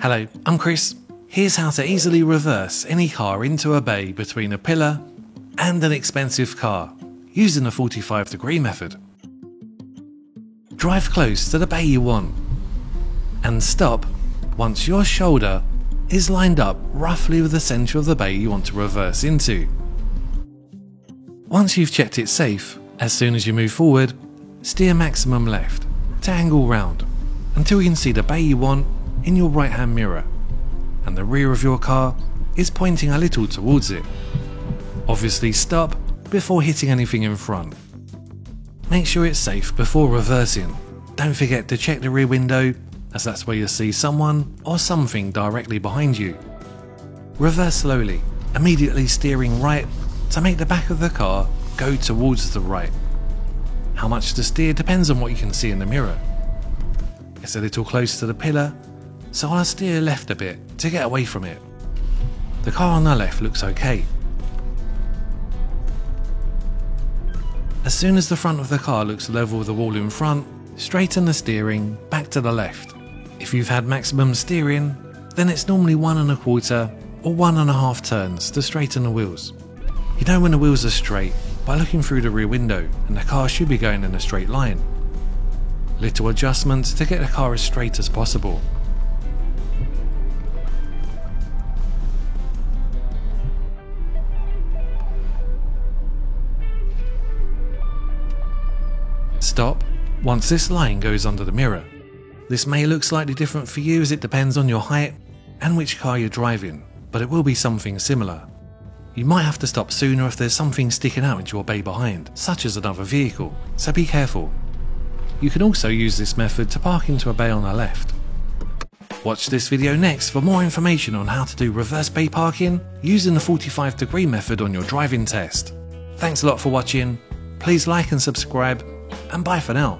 Hello, I'm Chris. Here's how to easily reverse any car into a bay between a pillar and an expensive car using the 45-degree method. Drive close to the bay you want and stop once your shoulder is lined up roughly with the centre of the bay you want to reverse into. Once you've checked it safe, as soon as you move forward, steer maximum left to angle round until you can see the bay you want in your right hand mirror and the rear of your car is pointing a little towards it. Obviously stop before hitting anything in front. Make sure it's safe before reversing. Don't forget to check the rear window, as that's where you'll see someone or something directly behind you. Reverse slowly, immediately steering right to make the back of the car go towards the right. How much to steer depends on what you can see in the mirror. It's a little close to the pillar, so I'll steer left a bit to get away from it. The car on the left looks okay. As soon as the front of the car looks level with the wall in front, straighten the steering back to the left. If you've had maximum steering, then it's normally 1 1/4 or 1 1/2 turns to straighten the wheels. You know when the wheels are straight by looking through the rear window and the car should be going in a straight line. Little adjustments to get the car as straight as possible. Stop once this line goes under the mirror. This may look slightly different for you as it depends on your height and which car you're driving, but it will be something similar. You might have to stop sooner if there's something sticking out into your bay behind, such as another vehicle, so be careful. You can also use this method to park into a bay on the left. Watch this video next for more information on how to do reverse bay parking using the 45-degree method on your driving test. Thanks a lot for watching, please like and subscribe, and bye for now.